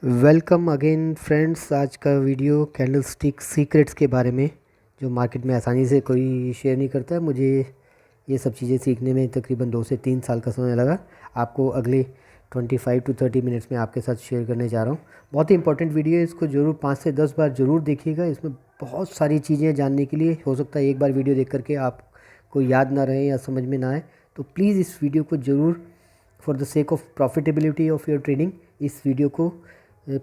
Welcome again friends. आज का video candle stick secrets के बारे में, जो मार्केट में आसानी से कोई शेयर नहीं करता है। मुझे ये सब चीज़ें सीखने में तकरीबन 2 से 3 साल का समय लगा। आपको अगले 25 to 30 मिनट्स में आपके साथ शेयर करने जा रहा हूँ। बहुत ही इंपॉर्टेंट वीडियो है, इसको ज़रूर 5 से 10 बार ज़रूर देखिएगा। इसमें बहुत सारी चीज़ें जानने के लिए, हो सकता है एक बार वीडियो देख करके आपको याद ना रहे या समझ में ना आए, तो प्लीज़ इस वीडियो को ज़रूर, for the sake of profitability of your trading, इस वीडियो को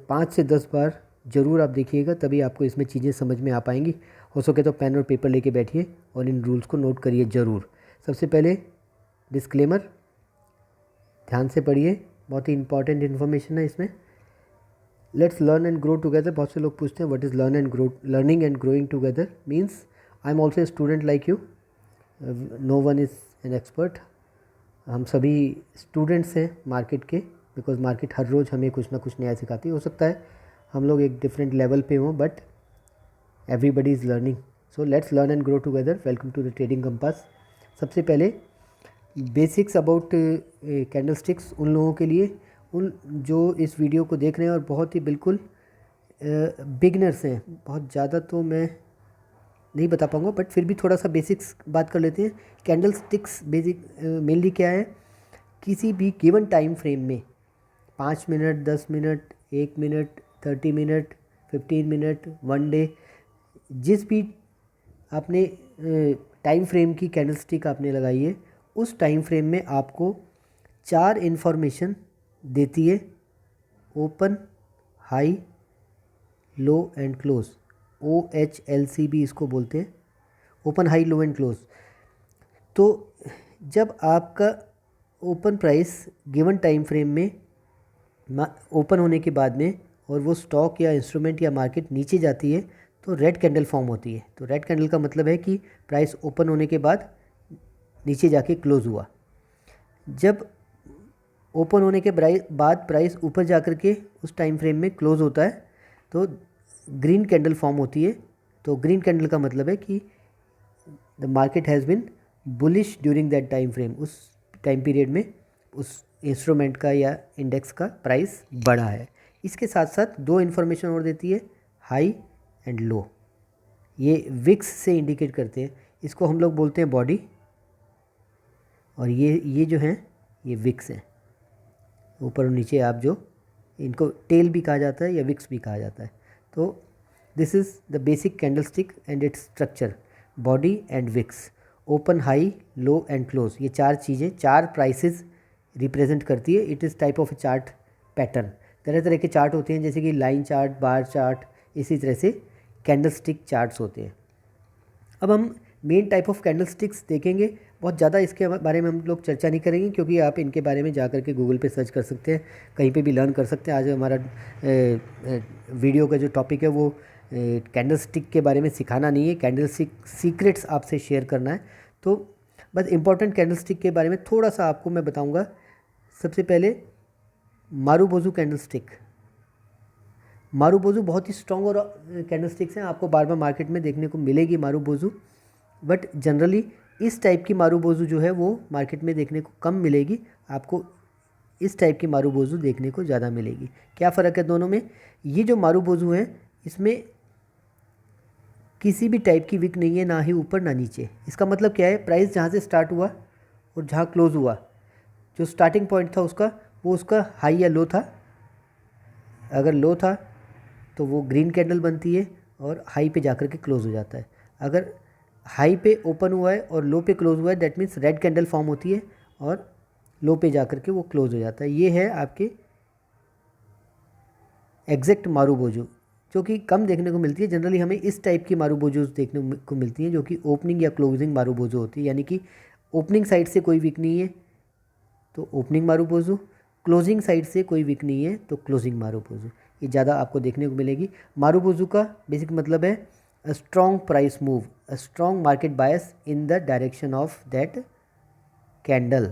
5 से 10 बार ज़रूर आप देखिएगा, तभी आपको इसमें चीज़ें समझ में आ पाएंगी। हो सके तो पेन और पेपर लेके बैठिए और इन रूल्स को नोट करिए ज़रूर। सबसे पहले डिस्क्लेमर ध्यान से पढ़िए, बहुत ही इंपॉर्टेंट इन्फॉर्मेशन है इसमें। Let's learn and grow together. बहुत से लोग पूछते हैं what is learning and growing together means I am also a student like you, no one is an expert. हम सभी स्टूडेंट्स हैं मार्केट के, बिकॉज मार्केट हर रोज़ हमें कुछ ना कुछ नया सिखाती है। हो सकता है हम लोग एक डिफरेंट लेवल पे हों, but everybody is learning. So let's learn and grow together. Welcome to the trading compass. सबसे पहले बेसिक्स अबाउट कैंडल स्टिक्स उन लोगों के लिए, उन जो इस वीडियो को देख रहे हैं और बहुत ही बिल्कुल बिगनर्स हैं। बहुत ज़्यादा तो मैं नहीं बता पाऊँगा, बट फिर भी थोड़ा सा बेसिक्स बात कर लेते हैं। कैंडल स्टिक्स बेसिक मेनली क्या है, किसी भी गिवन टाइम फ्रेम में 5 minute, 10 minute, 1 minute, 30 minute, 15 minute, 1 day, जिस भी आपने टाइम फ्रेम की कैंडल स्टिक आपने लगाई है, उस टाइम फ्रेम में आपको 4 इन्फॉर्मेशन देती है: open, high, low and close. OHLC भी इसको बोलते हैं, open, high, low and close. तो जब आपका open price given time frame में ओपन होने के बाद में और वो स्टॉक या इंस्ट्रूमेंट या मार्केट नीचे जाती है, तो रेड कैंडल फॉर्म होती है। तो रेड कैंडल का मतलब है कि प्राइस ओपन होने के बाद नीचे जाके क्लोज़ हुआ। जब ओपन होने के बाद प्राइस ऊपर जा कर के उस टाइम फ्रेम में क्लोज़ होता है, तो ग्रीन कैंडल फॉर्म होती है। तो ग्रीन कैंडल का मतलब है कि the market has been bullish during that time frame. उस टाइम पीरियड में उस इंस्ट्रूमेंट का या इंडेक्स का प्राइस बढ़ा है। इसके साथ साथ 2 इन्फॉर्मेशन और देती है, हाई एंड लो। ये विक्स से इंडिकेट करते हैं। इसको हम लोग बोलते हैं बॉडी, और ये जो हैं ये विक्स हैं। ऊपर और नीचे आप जो, इनको टेल भी कहा जाता है या विक्स भी कहा जाता है। तो this is the basic candle stick and its structure: body and wicks, open, high, low and close. ये 4 चीज़ें 4 प्राइसेस रिप्रेजेंट करती है। It is type of a chart pattern. तरह तरह के चार्ट होते हैं, जैसे कि लाइन चार्ट, बार चार्ट, इसी तरह से कैंडल स्टिक चार्ट्स होते हैं। अब हम main type of candle sticks देखेंगे। बहुत ज़्यादा इसके बारे में हम लोग चर्चा नहीं करेंगे, क्योंकि आप इनके बारे में जा कर के गूगल पे सर्च कर सकते हैं, कहीं पे भी लर्न कर सकते हैं। आज हमारा वीडियो का जो टॉपिक है वो कैंडल स्टिक के बारे में सिखाना नहीं है, कैंडल स्टिक सीक्रेट्स आपसे शेयर करना है। तो बस इंपॉर्टेंट कैंडल स्टिक के बारे में थोड़ा सा आपको मैं बताऊँगा। सबसे पहले मारूबोजू कैंडल स्टिक। मारूबोजू बहुत ही स्ट्रॉन्ग और कैंडल स्टिक्स हैं, आपको बार बार मार्केट में देखने को मिलेगी मारूबोजू, बट जनरली इस टाइप की मारूबोजू जो है वो मार्केट में देखने को कम मिलेगी। आपको इस टाइप की मारूबोजू देखने को ज़्यादा मिलेगी। क्या फ़र्क है दोनों में? ये जो मारूबोजू हैं, इसमें किसी भी टाइप की विक नहीं है, ना ही ऊपर ना नीचे। इसका मतलब क्या है, प्राइस जहाँ से स्टार्ट हुआ और जहाँ क्लोज़ हुआ, जो स्टार्टिंग पॉइंट था उसका, वो उसका हाई या लो था। अगर लो था तो वो ग्रीन कैंडल बनती है और हाई पे जाकर के क्लोज़ हो जाता है। अगर हाई पे ओपन हुआ है और लो पे क्लोज़ हुआ है, that means red candle form होती है, और लो पे जाकर के वो क्लोज़ हो जाता है। ये है आपके एग्जैक्ट मारूबोजू, जो कि कम देखने को मिलती है। जनरली हमें इस टाइप की मारूबोजू देखने को मिलती हैं, जो कि ओपनिंग या क्लोजिंग मारूबोजू होती है। यानी कि ओपनिंग साइड से कोई वीक नहीं है तो ओपनिंग मारूबोजू, क्लोजिंग साइड से कोई वीक नहीं है तो क्लोजिंग मारूबोजू, ये ज़्यादा आपको देखने को मिलेगी। मारूबोजू का बेसिक मतलब है a strong price move, a strong market bias in the direction of that candle.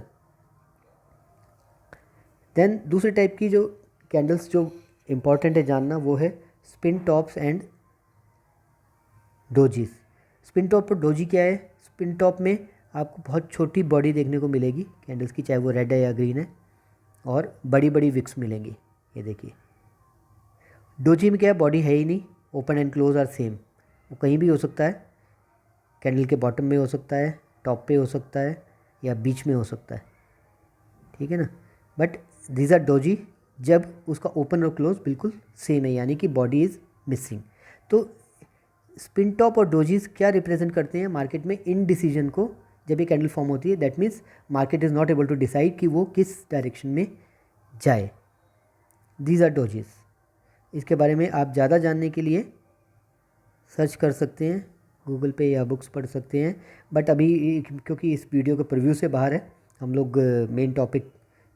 Then दूसरे टाइप की जो कैंडल्स जो इम्पॉर्टेंट है जानना, वो है spin tops and dojis. Spin top और डोजी क्या है? स्पिन टॉप में आपको बहुत छोटी बॉडी देखने को मिलेगी कैंडल्स की, चाहे वो रेड है या ग्रीन है, और बड़ी बड़ी विक्स मिलेंगी। ये देखिए, डोजी में क्या है, बॉडी है ही नहीं, open and close are same, वो कहीं भी हो सकता है, कैंडल के बॉटम में हो सकता है, टॉप पे हो सकता है, या बीच में हो सकता है, ठीक है ना। बट दीज आर डोजी जब उसका ओपन और क्लोज बिल्कुल सेम है, यानी कि बॉडी इज़ मिसिंग। तो स्पिन टॉप और डोजीज क्या रिप्रेजेंट करते हैं मार्केट में, इनडिसीजन को। जब ये कैंडल फॉर्म होती है that means market is not able to decide कि वो किस डायरेक्शन में जाए। These are dojis. इसके बारे में आप ज़्यादा जानने के लिए सर्च कर सकते हैं गूगल पे या बुक्स पढ़ सकते हैं। बट अभी क्योंकि इस वीडियो का प्रीव्यू से बाहर है, हम लोग मेन टॉपिक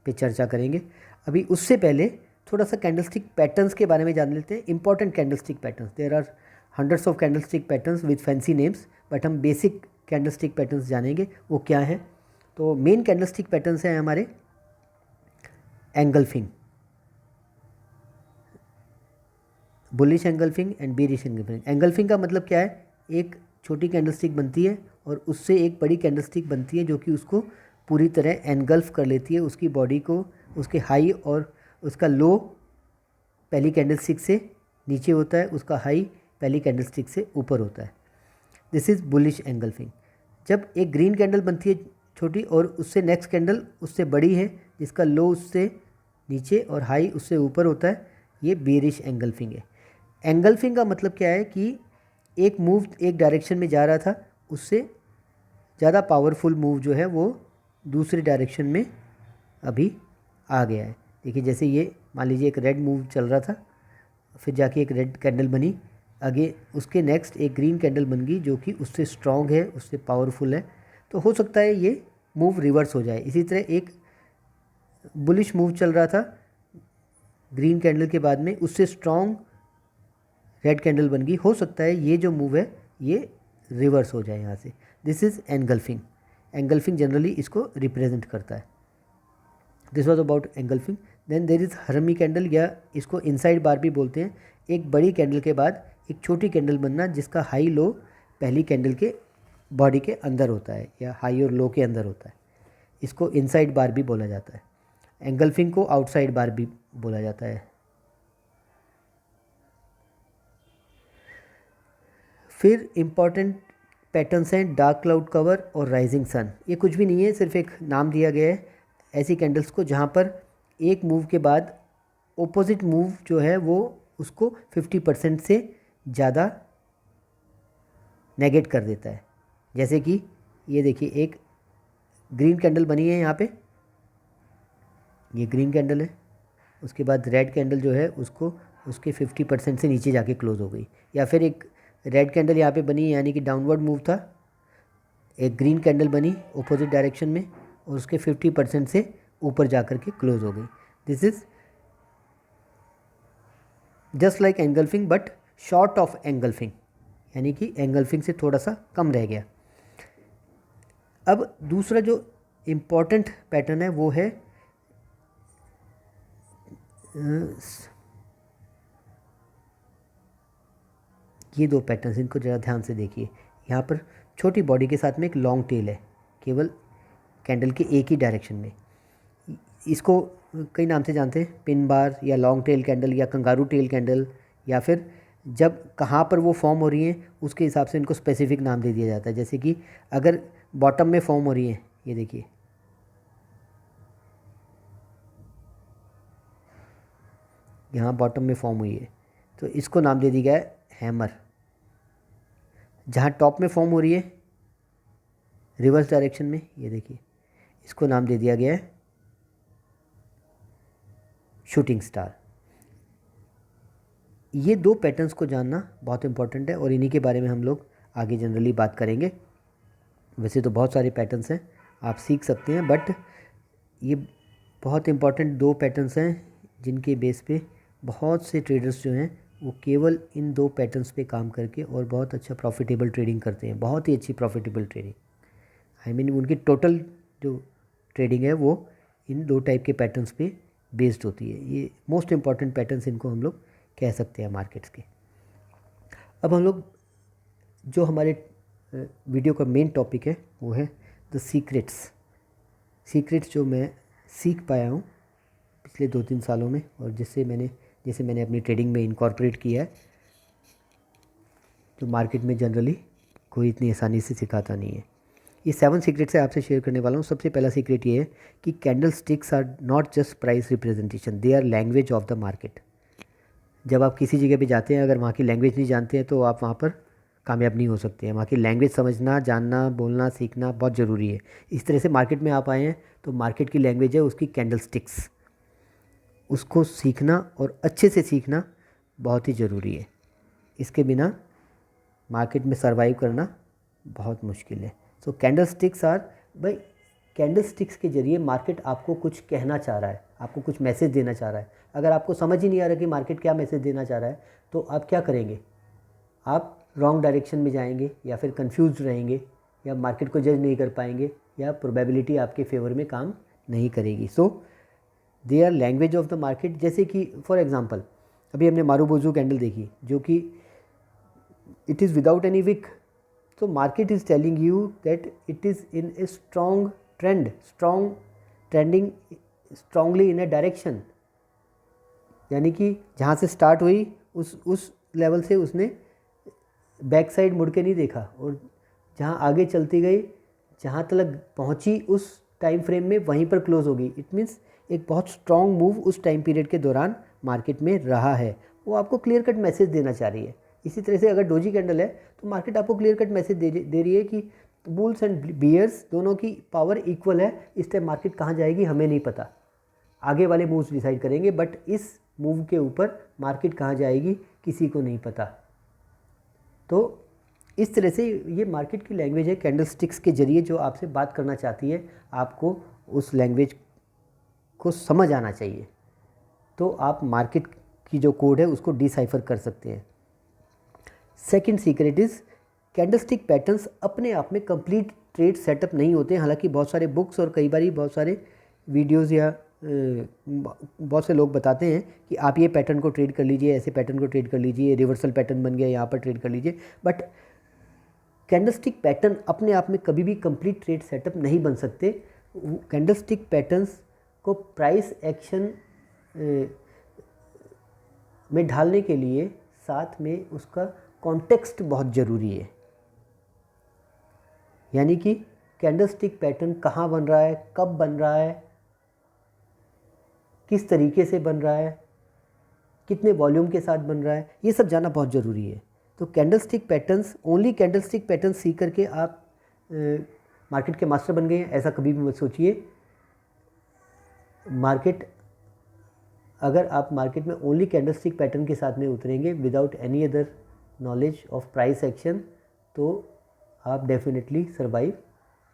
पे चर्चा करेंगे। अभी उससे पहले थोड़ा सा कैंडलस्टिक पैटर्न्स के बारे में जान लेते हैं। Important candlestick patterns, there are hundreds of candlestick patterns with fancy names, but हम बेसिक कैंडलस्टिक पैटर्न्स जानेंगे वो क्या है। तो मेन कैंडलस्टिक पैटर्न्स हैं हमारे engulfing, bullish engulfing and bearish engulfing. Engulfing का मतलब क्या है, एक छोटी कैंडलस्टिक बनती है और उससे एक बड़ी कैंडलस्टिक बनती है जो कि उसको पूरी तरह एनगल्फ कर लेती है, उसकी बॉडी को, उसके हाई और उसका लो पहली कैंडलस्टिक से नीचे होता है, उसका हाई पहली कैंडलस्टिक से ऊपर होता है। This is bullish engulfing. जब एक ग्रीन कैंडल बनती है छोटी और उससे नेक्स्ट कैंडल उससे बड़ी है जिसका लो उससे नीचे और हाई उससे ऊपर होता है, ये बेरिश एंगल्फिंग है। एंगल्फिंग का मतलब क्या है कि एक मूव एक डायरेक्शन में जा रहा था, उससे ज़्यादा पावरफुल मूव जो है वो दूसरी डायरेक्शन में अभी आ गया है। देखिए जैसे ये मान लीजिए एक रेड मूव चल रहा था, फिर जाके एक रेड कैंडल बनी, आगे उसके नेक्स्ट एक ग्रीन कैंडल बन गई जो कि उससे स्ट्रॉन्ग है, उससे पावरफुल है। तो हो सकता है ये मूव रिवर्स हो जाए। इसी तरह एक बुलिश मूव चल रहा था ग्रीन कैंडल के बाद में, उससे स्ट्रॉन्ग रेड कैंडल बन गई, हो सकता है ये जो मूव है ये रिवर्स हो जाए यहाँ से। This is engulfing. Engulfing generally इसको रिप्रेजेंट करता है। This was about engulfing. Then there is harami candle, या इसको इनसाइड बार भी बोलते हैं। एक बड़ी कैंडल के बाद एक छोटी कैंडल बनना जिसका हाई लो पहली कैंडल के बॉडी के अंदर होता है या हाई और लो के अंदर होता है, इसको इनसाइड बार भी बोला जाता है। एंगल्फिंग को आउटसाइड बार भी बोला जाता है। फिर इम्पॉर्टेंट पैटर्न्स हैं डार्क क्लाउड कवर और राइजिंग सन। ये कुछ भी नहीं है, सिर्फ एक नाम दिया गया है ऐसी कैंडल्स को जहाँ पर एक मूव के बाद ओपोजिट मूव जो है वो उसको 50% से ज़्यादा नेगेट कर देता है। जैसे कि ये देखिए एक ग्रीन कैंडल बनी है यहाँ पे, ये ग्रीन कैंडल है, उसके बाद रेड कैंडल जो है उसको उसके 50% से नीचे जाके क्लोज हो गई। या फिर एक रेड कैंडल यहाँ पे बनी यानी कि डाउनवर्ड मूव था, एक ग्रीन कैंडल बनी ऑपोजिट डायरेक्शन में और उसके 50% से ऊपर जा कर के क्लोज हो गई। This is just like engulfing but short of engulfing, यानी कि एंगल्फिंग से थोड़ा सा कम रह गया। अब दूसरा जो इम्पॉर्टेंट पैटर्न है वो है ये दो पैटर्न्स, इनको ज़रा ध्यान से देखिए। यहाँ पर छोटी बॉडी के साथ में एक लॉन्ग टेल है केवल कैंडल के एक ही डायरेक्शन में। इसको कई नाम से जानते हैं, पिन बार या लॉन्ग टेल कैंडल या कंगारू टेल कैंडल, या फिर जब कहाँ पर वो फॉर्म हो रही हैं उसके हिसाब से इनको स्पेसिफिक नाम दे दिया जाता है। जैसे कि अगर बॉटम में फॉर्म हो रही हैं, ये देखिए यहाँ बॉटम में फॉर्म हुई है तो इसको नाम दे दिया गया है हैमर। जहाँ टॉप में फॉर्म हो रही है रिवर्स डायरेक्शन में, ये देखिए इसको नाम दे दिया गया है शूटिंग स्टार। ये दो पैटर्न्स को जानना बहुत इंपॉर्टेंट है और इन्हीं के बारे में हम लोग आगे जनरली बात करेंगे। वैसे तो बहुत सारे पैटर्न्स हैं, आप सीख सकते हैं, बट ये बहुत इंपॉर्टेंट दो पैटर्न्स हैं जिनके बेस पे बहुत से ट्रेडर्स जो हैं वो केवल इन दो पैटर्न्स पे काम करके और बहुत अच्छा प्रॉफिटेबल ट्रेडिंग करते हैं, बहुत ही अच्छी प्रॉफिटेबल ट्रेडिंग। आई मीन उनकी टोटल जो ट्रेडिंग है वो इन दो टाइप के पैटर्न्स पे बेस्ड होती है। ये मोस्ट इम्पॉर्टेंट पैटर्न्स इनको हम लोग कह सकते हैं मार्केट्स के। अब हम लोग जो हमारे वीडियो का मेन टॉपिक है वो है द सीक्रेट्स जो मैं सीख पाया हूँ पिछले 2-3 सालों में और जैसे मैंने अपनी ट्रेडिंग में इनकॉर्पोरेट किया है, जो मार्केट में जनरली कोई इतनी आसानी से सिखाता नहीं है। ये 7 सीक्रेट से आपसे शेयर करने वाला हूँ। सबसे पहला सीक्रेट ये है कि candle sticks are not just price representation, they are language of the market. जब आप किसी जगह पे जाते हैं, अगर वहाँ की लैंग्वेज नहीं जानते हैं तो आप वहाँ पर कामयाब नहीं हो सकते हैं। वहाँ की लैंग्वेज समझना, जानना, बोलना, सीखना बहुत ज़रूरी है। इस तरह से मार्केट में आप आए हैं तो मार्केट की लैंग्वेज है उसकी कैंडल स्टिक्स, उसको सीखना और अच्छे से सीखना बहुत ही ज़रूरी है। इसके बिना मार्केट में सरवाइव करना बहुत मुश्किल है। सो कैंडल स्टिक्स आर, भाई कैंडल स्टिक्स के ज़रिए मार्केट आपको कुछ कहना चाह रहा है, आपको कुछ मैसेज देना चाह रहा है। अगर आपको समझ ही नहीं आ रहा कि मार्केट क्या मैसेज देना चाह रहा है तो आप क्या करेंगे? आप रॉन्ग डायरेक्शन में जाएंगे या फिर कंफ्यूज रहेंगे या मार्केट को जज नहीं कर पाएंगे या प्रोबेबिलिटी आपके फेवर में काम नहीं करेगी। So they are language of the market. जैसे कि फॉर एग्जांपल अभी हमने मारूबोजू कैंडल देखी जो कि it is without any wick, तो market is telling you that it is in a strong trend, strong trending strongly in a direction. यानी कि जहाँ से स्टार्ट हुई उस लेवल से उसने बैक साइड मुड़ के नहीं देखा और जहाँ आगे चलती गई, जहाँ तक पहुँची उस टाइम फ्रेम में वहीं पर क्लोज होगी। इट मीन्स एक बहुत स्ट्रॉन्ग मूव उस टाइम पीरियड के दौरान मार्केट में रहा है, वो आपको क्लियर कट मैसेज देना चाह रही है। इसी तरह से अगर डोजी कैंडल है तो मार्केट आपको क्लियर कट मैसेज दे रही है कि बुल्स एंड बियर्स दोनों की पावर इक्वल है। इस टाइम मार्केट कहाँ जाएगी हमें नहीं पता, आगे वाले मूव्स डिसाइड करेंगे, बट इस मूव के ऊपर मार्केट कहाँ जाएगी किसी को नहीं पता। तो इस तरह से ये मार्केट की लैंग्वेज है। कैंडल स्टिक्स के जरिए जो आपसे बात करना चाहती है, आपको उस लैंग्वेज को समझ आना चाहिए, तो आप मार्केट की जो कोड है उसको डिसाइफर कर सकते हैं। Second secret is candlestick patterns अपने आप में कंप्लीट ट्रेड सेटअप नहीं होते हैं। हालांकि बहुत सारे बुक्स और कई बार बहुत सारे वीडियोस या बहुत से लोग बताते हैं कि आप ये पैटर्न को ट्रेड कर लीजिए, ऐसे पैटर्न को ट्रेड कर लीजिए, रिवर्सल पैटर्न बन गया यहाँ पर ट्रेड कर लीजिए। बट कैंडलस्टिक पैटर्न अपने आप में कभी भी कंप्लीट ट्रेड सेटअप नहीं बन सकते। कैंडलस्टिक पैटर्न्स को प्राइस एक्शन में ढालने के लिए साथ में उसका कॉन्टेक्स्ट बहुत ज़रूरी है। यानी कि कैंडलस्टिक पैटर्न कहाँ बन रहा है, कब बन रहा है, किस तरीके से बन रहा है, कितने वॉल्यूम के साथ बन रहा है, ये सब जानना बहुत ज़रूरी है। तो candlestick patterns, only candlestick pattern सीख करके आप मार्केट के मास्टर बन गए हैं, ऐसा कभी भी मत सोचिए। अगर आप मार्केट में ओनली कैंडलस्टिक पैटर्न के साथ में उतरेंगे without any other knowledge of price action, तो आप डेफिनेटली सरवाइव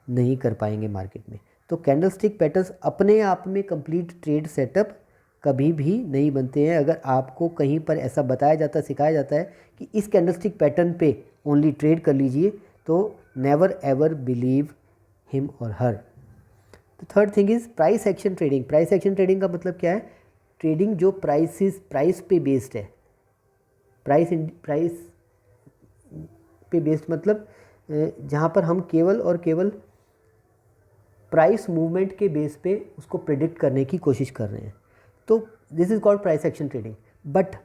नहीं कर पाएंगे मार्केट में। तो कैंडलस्टिक पैटर्न्स अपने आप में कंप्लीट ट्रेड सेटअप कभी भी नहीं बनते हैं। अगर आपको कहीं पर ऐसा बताया जाता है, सिखाया जाता है कि इस कैंडलस्टिक पैटर्न पे ओनली ट्रेड कर लीजिए, तो नेवर एवर बिलीव हिम और हर। तो third thing is price action trading. Price action trading का मतलब क्या है? ट्रेडिंग जो प्राइस पे बेस्ड है। प्राइस पे बेस्ड मतलब जहाँ पर हम केवल और केवल प्राइस मूवमेंट के बेस पे उसको प्रेडिक्ट करने की कोशिश कर रहे हैं, तो this is called price action trading. But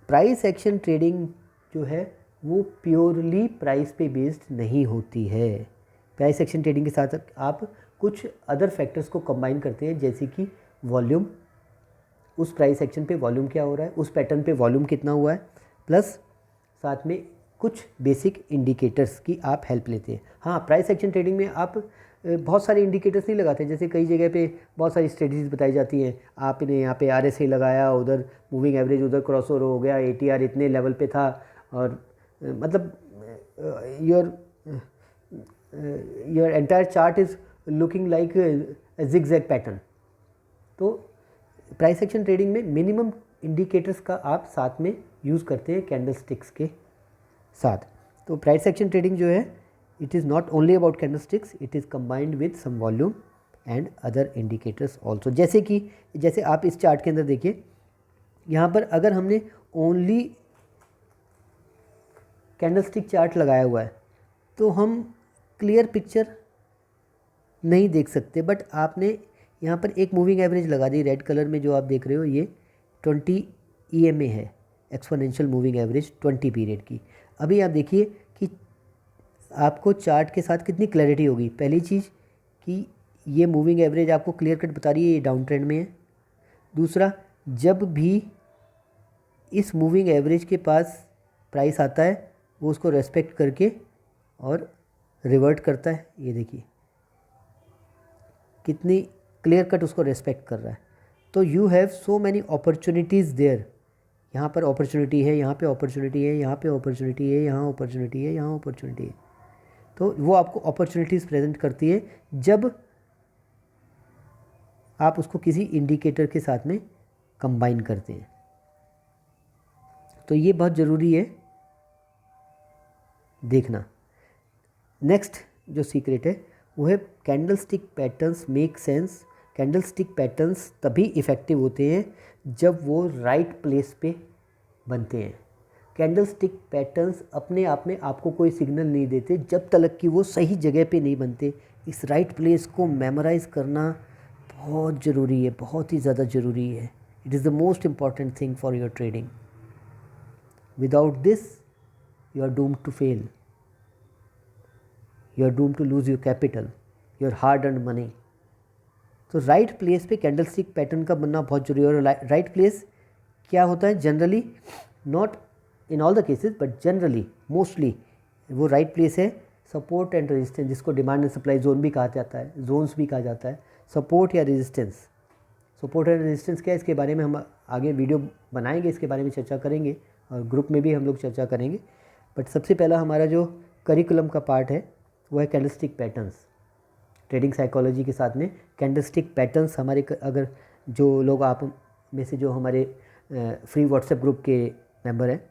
price action trading जो है वो प्योरली प्राइस पे बेस्ड नहीं होती है। प्राइस एक्शन ट्रेडिंग के साथ आप कुछ अदर फैक्टर्स को कंबाइन करते हैं, जैसे कि वॉल्यूम, उस प्राइस एक्शन पे वॉल्यूम क्या हो रहा है, उस पैटर्न पे वॉल्यूम कितना हुआ है, प्लस साथ में कुछ बेसिक इंडिकेटर्स की आप हेल्प लेते हैं। हाँ, प्राइस एक्शन ट्रेडिंग में आप बहुत सारे इंडिकेटर्स नहीं लगाते। जैसे कई जगह पे बहुत सारी स्ट्रेटजीज बताई जाती हैं, आपने यहाँ पे RSI लगाया, उधर मूविंग एवरेज उधर क्रॉसओवर हो गया, ATR इतने लेवल पे था, और मतलब your entire chart is looking like zigzag pattern. तो प्राइस एक्शन ट्रेडिंग में मिनिमम इंडिकेटर्स का आप साथ में यूज़ करते हैं कैंडलस्टिक्स के साथ। तो प्राइस एक्शन ट्रेडिंग जो है, it is not only about candlesticks, it is combined with some volume and other indicators also. जैसे आप इस चार्ट के अंदर देखिए, यहाँ पर अगर हमने ओनली कैंडलस्टिक चार्ट लगाया हुआ है तो हम क्लियर पिक्चर नहीं देख सकते। बट आपने यहाँ पर एक मूविंग एवरेज लगा दी रेड कलर में, जो आप देख रहे हो, ये 20 EMA है, एक्सपोनेंशियल मूविंग एवरेज 20 पीरियड की। अभी आप देखिए कि आपको चार्ट के साथ कितनी क्लैरिटी होगी। पहली चीज़ कि ये मूविंग एवरेज आपको क्लियर कट बता रही है ये डाउन ट्रेंड में है। दूसरा, जब भी इस मूविंग एवरेज के पास प्राइस आता है वो उसको रेस्पेक्ट करके और रिवर्ट करता है। ये देखिए कितनी क्लियर कट उसको रेस्पेक्ट कर रहा है। तो you have so many opportunities there. यहाँ पर अपॉर्चुनिटी है, यहाँ पे अपॉर्चुनिटी है, यहाँ पे अपॉर्चुनिटी है, यहाँ अपॉर्चुनिटी है, यहाँ अपॉर्चुनिटी है। तो वो आपको अपॉर्चुनिटीज़ प्रेजेंट करती है जब आप उसको किसी इंडिकेटर के साथ में कंबाइन करते हैं। तो ये बहुत ज़रूरी है देखना। नेक्स्ट जो सीक्रेट है वो है candle stick patterns make sense. Candle stick patterns तभी इफ़ेक्टिव होते हैं जब वो राइट प्लेस पे बनते हैं। कैंडल स्टिक पैटर्न्स अपने आप में आपको कोई सिग्नल नहीं देते जब तक कि वो सही जगह पे नहीं बनते। इस राइट प्लेस को मेमोराइज़ करना बहुत ज़रूरी है, बहुत ही ज़्यादा ज़रूरी है। It is the most important thing for your trading. Without this you are doomed to fail, you are doomed to lose your capital, your hard earned money. तो राइट प्लेस पे कैंडल स्टिक पैटर्न का बनना बहुत जरूरी है। और right place क्या होता है generally, not in all the cases but generally mostly वो राइट प्लेस है सपोर्ट एंड रेजिस्टेंस, जिसको डिमांड एंड सप्लाई जोन भी कहा जाता है, जोन्स भी कहा जाता है। सपोर्ट या रेजिस्टेंस, सपोर्ट एंड रेजिस्टेंस क्या है इसके बारे में हम आगे वीडियो बनाएंगे, इसके बारे में चर्चा करेंगे और ग्रुप में भी हम लोग चर्चा करेंगे। बट सबसे पहला हमारा जो करिकुलम का पार्ट है वो है कैंडलस्टिक पैटर्न्स। ट्रेडिंग साइकोलॉजी के साथ में कैंडलस्टिक पैटर्न्स हमारे अगर जो लोग आप में से जो हमारे फ्री व्हाट्सएप ग्रुप के मेंबर हैं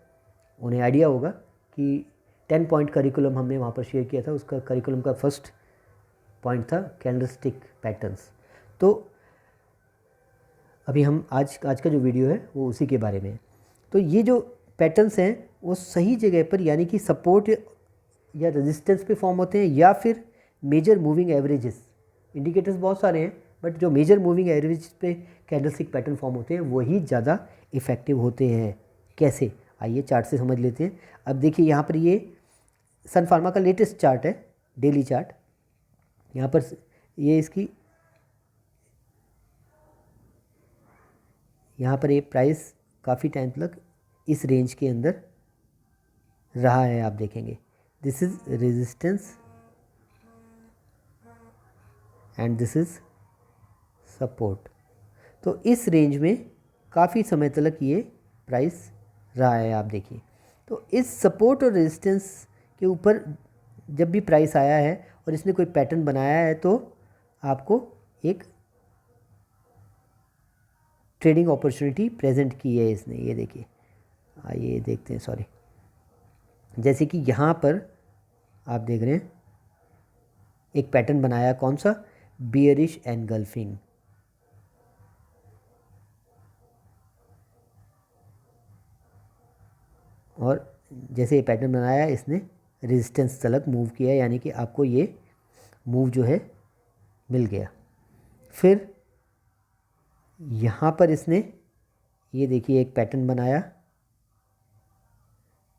उन्हें आइडिया होगा कि 10 पॉइंट करिकुलम हमने वहाँ पर शेयर किया था। उसका करिकुलम का फर्स्ट पॉइंट था कैंडलस्टिक पैटर्न्स। तो अभी हम आज का जो वीडियो है वो उसी के बारे में है। तो ये जो पैटर्न्स हैं वो सही जगह पर यानी कि सपोर्ट या रेजिस्टेंस पे फॉर्म होते हैं या फिर मेजर मूविंग एवरेजेस। इंडिकेटर्स बहुत सारे हैं बट जो मेजर मूविंग एवरेज पे कैंडलस्टिक पैटर्न फॉर्म होते हैं वही ज़्यादा इफ़ेक्टिव होते हैं। कैसे, आइए चार्ट से समझ लेते हैं। अब देखिए यहाँ पर ये सन फार्मा का लेटेस्ट चार्ट है, डेली चार्ट। यहाँ पर ये इसकी यहाँ पर ये प्राइस काफ़ी टाइम तक इस रेंज के अंदर रहा है। आप देखेंगे this is resistance and this is support. तो इस रेंज में काफ़ी समय तक ये प्राइस रहा है। आप देखिए तो इस सपोर्ट और रेजिस्टेंस के ऊपर जब भी प्राइस आया है और इसने कोई पैटर्न बनाया है तो आपको एक ट्रेडिंग अपॉर्चुनिटी प्रेजेंट की है इसने। ये देखिए, आइए देखते हैं। सॉरी, जैसे कि यहाँ पर आप देख रहे हैं एक पैटर्न बनाया, कौन सा, बियरिश एनगल्फिंग। और जैसे ये पैटर्न बनाया इसने रेजिस्टेंस तलक मूव किया, यानी कि आपको ये मूव जो है मिल गया। फिर यहाँ पर इसने ये देखिए एक पैटर्न बनाया,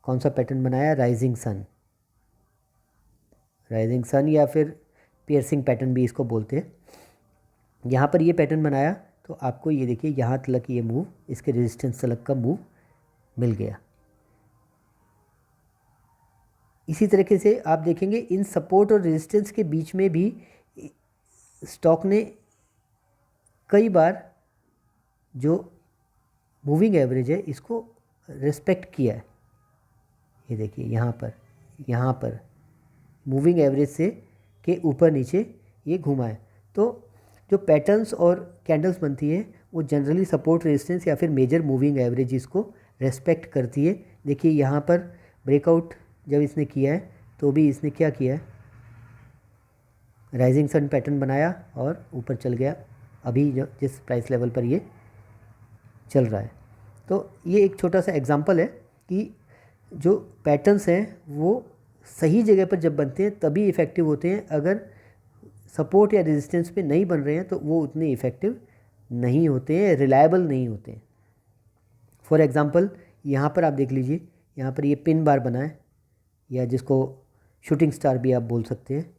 कौन सा पैटर्न बनाया, राइजिंग सन। राइजिंग सन या फिर पियर्सिंग पैटर्न भी इसको बोलते हैं। यहाँ पर ये पैटर्न बनाया तो आपको ये देखिए यहाँ तलक ये मूव, इसके रेजिस्टेंस तलक का मूव मिल गया। इसी तरीके से आप देखेंगे इन सपोर्ट और रेजिस्टेंस के बीच में भी स्टॉक ने कई बार जो मूविंग एवरेज है इसको रिस्पेक्ट किया है। ये देखिए यहाँ पर मूविंग एवरेज से के ऊपर नीचे ये घुमा है। तो जो पैटर्न्स और कैंडल्स बनती है वो जनरली सपोर्ट, रेजिस्टेंस या फिर मेजर मूविंग एवरेज इसको रेस्पेक्ट करती है। देखिए यहाँ पर ब्रेकआउट जब इसने किया है तो भी इसने क्या किया है, राइजिंग सन पैटर्न बनाया और ऊपर चल गया। अभी जो जिस प्राइस लेवल पर ये चल रहा है। तो ये एक छोटा सा एग्जांपल है कि जो पैटर्न्स हैं वो सही जगह पर जब बनते हैं तभी इफ़ेक्टिव होते हैं। अगर सपोर्ट या रेजिस्टेंस पे नहीं बन रहे हैं तो वो उतने इफ़ेक्टिव नहीं होते हैं, रिलायबल नहीं होते हैं। फॉर एग्ज़ाम्पल यहाँ पर आप देख लीजिए, यहाँ पर ये पिन बार बना है, या जिसको शूटिंग स्टार भी आप बोल सकते हैं।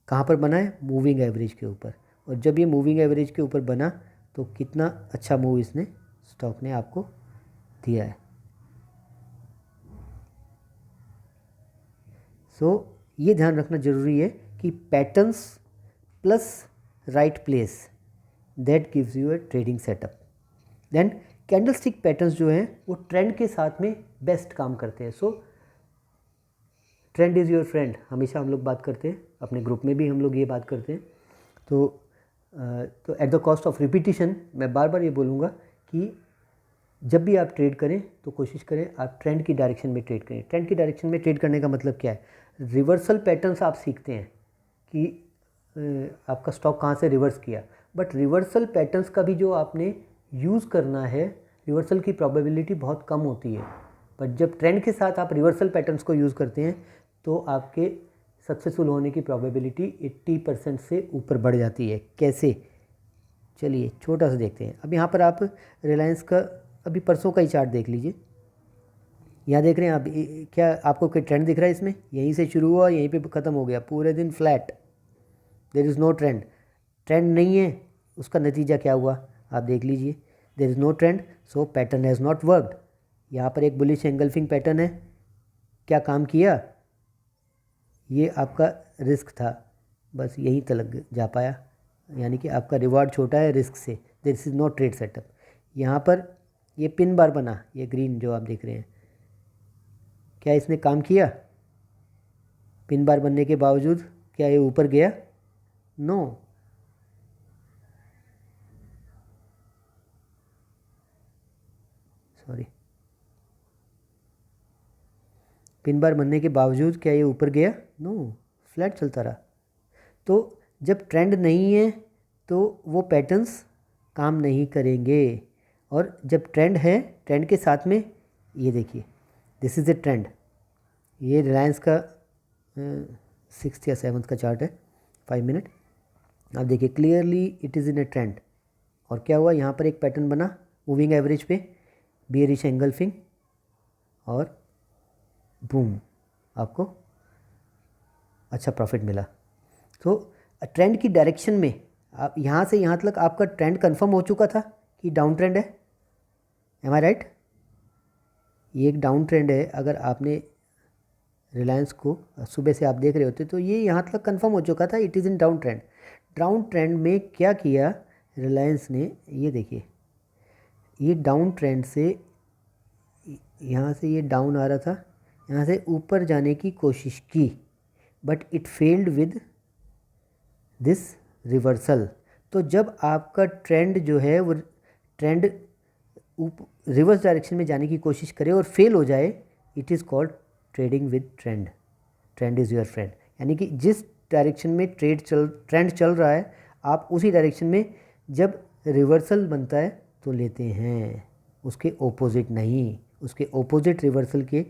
कहाँ पर बना है? मूविंग एवरेज के ऊपर। और जब ये मूविंग एवरेज के ऊपर बना तो कितना अच्छा मूव इसने स्टॉक ने आपको दिया है। ये ध्यान रखना ज़रूरी है कि patterns plus right place that gives you a trading setup. Then candlestick patterns जो हैं वो ट्रेंड के साथ में बेस्ट काम करते हैं। ट्रेंड इज़ योर फ्रेंड, हमेशा हम लोग बात करते हैं, अपने ग्रुप में भी हम लोग ये बात करते हैं। तो at the cost of repetition मैं बार बार ये बोलूँगा कि जब भी आप ट्रेड करें तो कोशिश करें आप ट्रेंड की डायरेक्शन में ट्रेड करें। ट्रेंड की डायरेक्शन में ट्रेड करने का मतलब क्या है? रिवर्सल पैटर्न्स आप सीखते हैं कि आपका स्टॉक कहाँ से रिवर्स किया, बट रिवर्सल पैटर्न्स का भी जो आपने यूज़ करना है, रिवर्सल की प्रोबेबिलिटी बहुत कम होती है। बट जब ट्रेंड के साथ आप रिवर्सल पैटर्न्स को यूज़ करते हैं तो आपके सक्सेसफुल होने की प्रोबेबिलिटी 80% से ऊपर बढ़ जाती है। कैसे? चलिए छोटा सा देखते हैं। अब यहाँ पर आप रिलायंस का अभी परसों का ही चार्ट देख लीजिए। यहाँ देख रहे हैं आप, क्या आपको कोई ट्रेंड दिख रहा है इसमें? यहीं से शुरू हुआ, यहीं पे ख़त्म हो गया, पूरे दिन flat, there is no trend. Trend नहीं है, उसका नतीजा क्या हुआ आप देख लीजिए। There is no trend, so pattern has not worked. यहाँ पर एक बुलिश एंगल्फिंग पैटर्न है, क्या काम किया? ये आपका रिस्क था, बस यहीं तक जा पाया, यानी कि आपका रिवार्ड छोटा है रिस्क से। This is not trade setup. यहाँ पर ये पिन बार बना, ये ग्रीन जो आप देख रहे हैं, क्या इसने काम किया? पिन बार बनने के बावजूद क्या ये ऊपर गया? नो। सॉरी, पिन बार बनने के बावजूद क्या ये ऊपर गया? नो, फ्लैट चलता रहा। तो जब ट्रेंड नहीं है तो वो पैटर्न्स काम नहीं करेंगे, और जब ट्रेंड है, ट्रेंड के साथ में ये देखिए, दिस इज़ ए ट्रेंड। ये रिलायंस का 6th या 7th का चार्ट है, 5 मिनट। आप देखिए clearly it is in A trend. और क्या हुआ? यहाँ पर एक पैटर्न बना मूविंग एवरेज पे, बियरिश एंगल्फिंग, और बूम, आपको अच्छा प्रॉफिट मिला। तो ट्रेंड की डायरेक्शन में आप यहाँ से यहाँ तक आपका ट्रेंड कंफर्म हो चुका था कि डाउन ट्रेंड है। एम आई राइट? ये एक डाउन ट्रेंड है। अगर आपने रिलायंस को सुबह से आप देख रहे होते तो ये यहाँ तक कंफर्म हो चुका था, it is in down trend. Down trend में क्या किया रिलायंस ने? ये देखिए, ये डाउन ट्रेंड से यहाँ से ये डाउन आ रहा था, यहाँ से ऊपर जाने की कोशिश की, but it failed with this reversal. तो जब आपका ट्रेंड जो है वो ट्रेंड रिवर्स डायरेक्शन में जाने की कोशिश करे और फेल हो जाए, it is called trading with trend. Trend is your friend, यानी कि जिस डायरेक्शन में ट्रेंड चल रहा है, आप उसी डायरेक्शन में जब रिवर्सल बनता है तो लेते हैं, उसके ओपोजिट नहीं। उसके ओपोजिट रिवर्सल के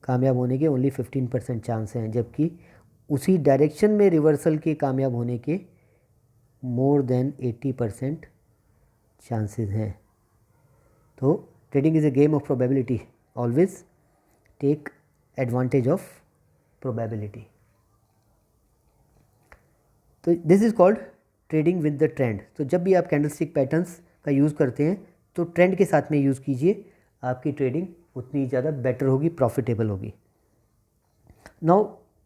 कामयाब होने के ओनली 15% चांस हैं, जबकि उसी डायरेक्शन में रिवर्सल के कामयाब होने के मोर देन 80% चांसेस हैं। तो trading is a game of probability, always take advantage of probability. तो this is called trading with the trend. तो जब भी आप कैंडलस्टिक पैटर्न्स का यूज़ करते हैं तो ट्रेंड के साथ में यूज़ कीजिए, आपकी ट्रेडिंग उतनी ज़्यादा बेटर होगी, प्रॉफिटेबल होगी। नाउ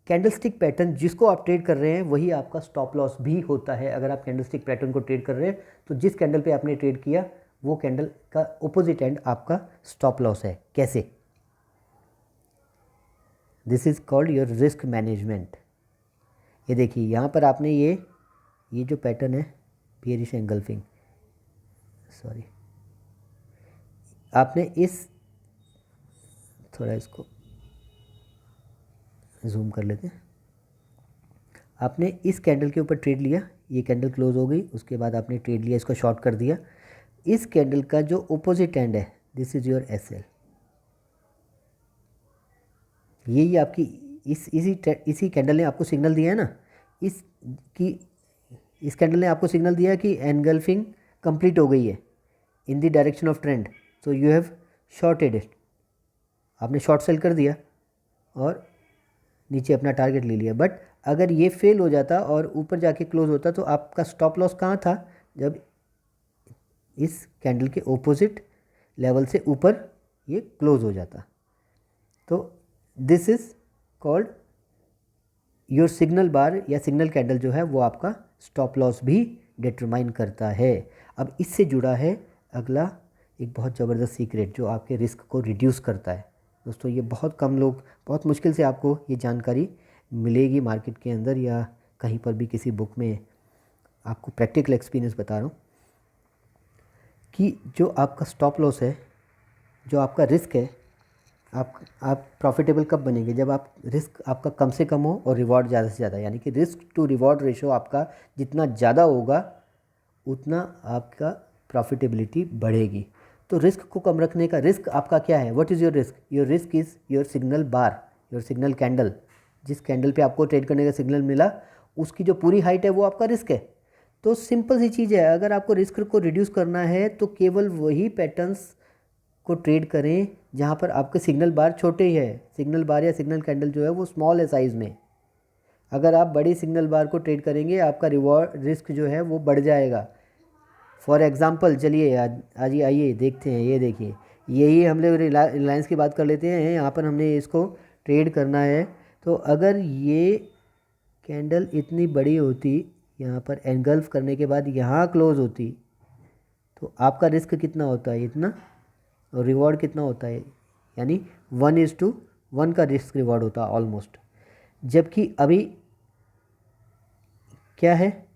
कैंडलस्टिक पैटर्न जिसको आप ट्रेड कर रहे हैं वही आपका स्टॉप लॉस भी होता है। अगर आप कैंडलस्टिक पैटर्न को ट्रेड कर रहे हैं तो जिस कैंडल पे आपने ट्रेड किया वो कैंडल का ऑपोजिट एंड आपका स्टॉप लॉस है। कैसे? This is called your risk management. ये देखिए यहाँ पर आपने ये जो पैटर्न है बियरिश एंगल्फिंग, सॉरी, आपने इस थोड़ा इसको जूम कर लेते हैं। आपने इस कैंडल के ऊपर ट्रेड लिया, ये कैंडल क्लोज हो गई, उसके बाद आपने ट्रेड लिया, इसको शॉर्ट कर दिया। इस कैंडल का जो ऑपोजिट एंड है, दिस इज़ योर एसएल। यही आपकी इसी कैंडल ने आपको सिग्नल दिया है ना, इस कैंडल ने आपको सिग्नल दिया कि एनगल्फिंग कंप्लीट हो गई है। इन the direction of trend, so you have shorted it, आपने शॉर्ट सेल कर दिया और नीचे अपना टारगेट ले लिया। बट अगर ये फेल हो जाता और ऊपर जाके क्लोज होता तो आपका स्टॉप लॉस कहाँ था, जब इस कैंडल के ऑपोजिट लेवल से ऊपर ये क्लोज हो जाता। तो this is called your signal bar या सिग्नल कैंडल जो है वो आपका स्टॉप लॉस भी डिटरमाइन करता है। अब इससे जुड़ा है अगला एक बहुत ज़बरदस्त सीक्रेट जो आपके रिस्क को रिड्यूस करता है। दोस्तों ये बहुत कम लोग, बहुत मुश्किल से आपको ये जानकारी मिलेगी मार्केट के अंदर या कहीं पर भी किसी बुक में। आपको प्रैक्टिकल एक्सपीरियंस बता रहा हूँ कि जो आपका स्टॉप लॉस है, जो आपका रिस्क है, आप प्रॉफिटेबल कब बनेंगे, जब आप रिस्क आपका कम से कम हो और रिवॉर्ड ज़्यादा से ज़्यादा, यानी कि रिस्क टू रिवॉर्ड रेशो आपका जितना ज़्यादा होगा उतना आपका प्रॉफिटेबिलिटी बढ़ेगी। तो रिस्क को कम रखने का, रिस्क आपका क्या है, what is your risk, your risk is your signal bar, your signal candle. जिस कैंडल पे आपको ट्रेड करने का सिग्नल मिला उसकी जो पूरी हाइट है वो आपका रिस्क है। तो सिंपल सी चीज़ है, अगर आपको रिस्क को रिड्यूस करना है तो केवल वही पैटर्न्स को ट्रेड करें जहाँ पर आपके सिग्नल बार छोटे ही है। सिग्नल बार या सिग्नल कैंडल जो है वो स्मॉल है साइज़ में। अगर आप बड़ी सिग्नल बार को ट्रेड करेंगे आपका रिवॉर्ड रिस्क जो है वो बढ़ जाएगा। फॉर एग्ज़ाम्पल चलिए आज आइए देखते हैं, ये देखिए, यही हम लोग रिलायंस की बात कर लेते हैं। यहाँ पर हमने इसको ट्रेड करना है, तो अगर ये कैंडल इतनी बड़ी होती, यहाँ पर एनगल्फ करने के बाद यहाँ क्लोज होती, तो आपका रिस्क कितना होता है, इतना, और रिवॉर्ड कितना होता है, यानी 1:1 का रिस्क रिवॉर्ड होता है ऑलमोस्ट। जबकि अभी क्या है,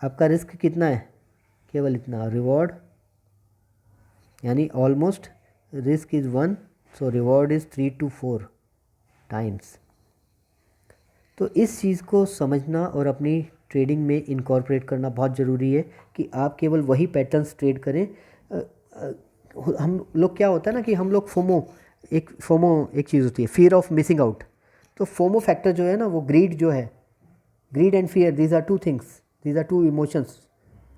आपका रिस्क कितना है, केवल इतना, रिवॉर्ड यानी almost risk is 1, so reward is 3 to 4 times. तो इस चीज़ को समझना और अपनी ट्रेडिंग में इनकॉर्पोरेट करना बहुत ज़रूरी है कि आप केवल वही पैटर्न्स ट्रेड करें। हम लोग क्या होता है ना कि हम लोग फोमो एक चीज़ होती है, फियर ऑफ मिसिंग आउट। तो फोमो फैक्टर जो है ना, वो ग्रीड जो है, greed and fear, these are two emotions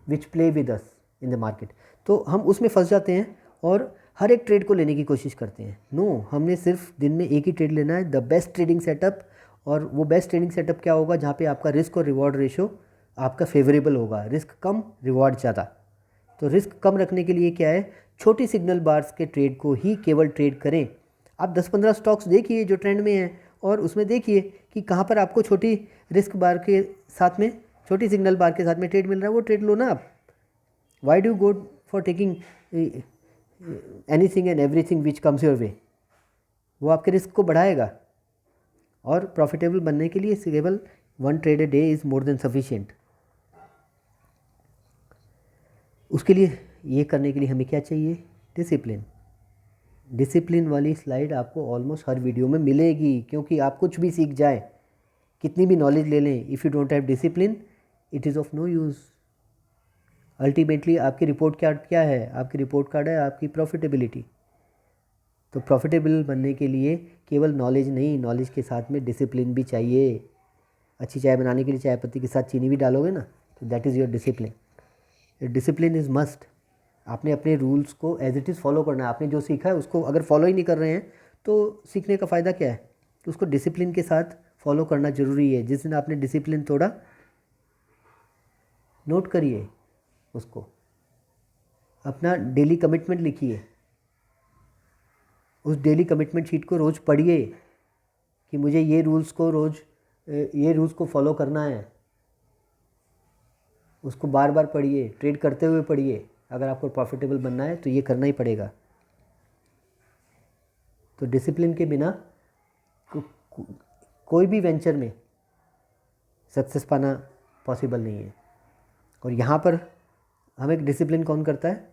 which play with us in the market. तो हम उसमें फंस जाते हैं और हर एक ट्रेड को लेने की कोशिश करते हैं। नो, हमने सिर्फ दिन में एक ही ट्रेड लेना है, द बेस्ट ट्रेडिंग सेटअप। और वो बेस्ट ट्रेडिंग सेटअप क्या होगा, जहाँ पे आपका रिस्क और रिवॉर्ड रेशो आपका फेवरेबल होगा, रिस्क कम रिवॉर्ड ज़्यादा। तो रिस्क कम रखने के लिए क्या है, छोटी सिग्नल बार्स के ट्रेड को ही केवल ट्रेड करें। आप 10-15 स्टॉक्स देखिए जो ट्रेंड में हैं और उसमें देखिए कि कहाँ पर आपको छोटी रिस्क बार के साथ में, छोटी सिग्नल बार के साथ में ट्रेड मिल रहा है, वो ट्रेड लो ना आप। Why do go for taking anything and everything which comes your way, वो आपके रिस्क को बढ़ाएगा। और प्रॉफिटेबल बनने के लिए केवल 1 trade a day is more than sufficient. उसके लिए ये करने के लिए हमें क्या चाहिए, डिसिप्लिन। डिसिप्लिन वाली स्लाइड आपको ऑलमोस्ट हर वीडियो में मिलेगी, क्योंकि आप कुछ भी सीख जाए, कितनी भी नॉलेज ले लें, if you don't have discipline it is of no use. Ultimately आपकी रिपोर्ट कार्ड क्या है, आपकी रिपोर्ट कार्ड है आपकी प्रॉफिटेबिलिटी। तो प्रॉफिटेबल बनने के लिए केवल नॉलेज नहीं, नॉलेज के साथ में डिसिप्लिन भी चाहिए। अच्छी चाय बनाने के लिए चाय पत्ती के साथ चीनी भी डालोगे ना, तो that is your discipline. Discipline is must. आपने अपने रूल्स को एज इट इज़ फॉलो करना है। आपने जो सीखा है उसको अगर फॉलो ही नहीं कर रहे हैं तो सीखने का फ़ायदा क्या है। तो उसको डिसिप्लिन के साथ फॉलो करना ज़रूरी है। जिस दिन आपने डिसिप्लिन तोड़ा, नोट करिए उसको, अपना डेली कमिटमेंट लिखिए, उस डेली कमिटमेंट शीट को रोज़ पढ़िए कि मुझे ये रूल्स को फॉलो करना है। उसको बार बार पढ़िए, ट्रेड करते हुए पढ़िए। अगर आपको प्रॉफिटेबल बनना है तो ये करना ही पड़ेगा। तो डिसिप्लिन के बिना कोई भी वेंचर में सक्सेस पाना पॉसिबल नहीं है। और यहाँ पर हमें डिसिप्लिन कौन करता है,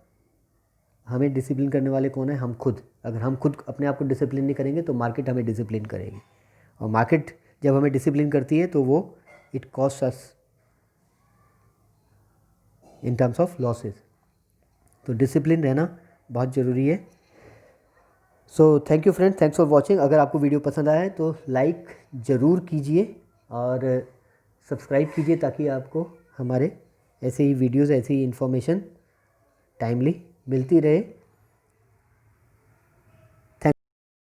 हमें डिसिप्लिन करने वाले कौन है, हम खुद। अगर हम खुद अपने आप को डिसिप्लिन नहीं करेंगे तो मार्केट हमें डिसिप्लिन करेगी। और मार्केट जब हमें डिसिप्लिन करती है तो वो it cost us in terms of losses. तो डिसिप्लिन रहना बहुत ज़रूरी है। So thank you friends, thanks for watching. अगर आपको वीडियो पसंद आया है तो लाइक ज़रूर कीजिए और सब्सक्राइब कीजिए ताकि आपको हमारे ऐसे ही वीडियोज़, ऐसी ही इन्फॉर्मेशन टाइमली मिलती रहे।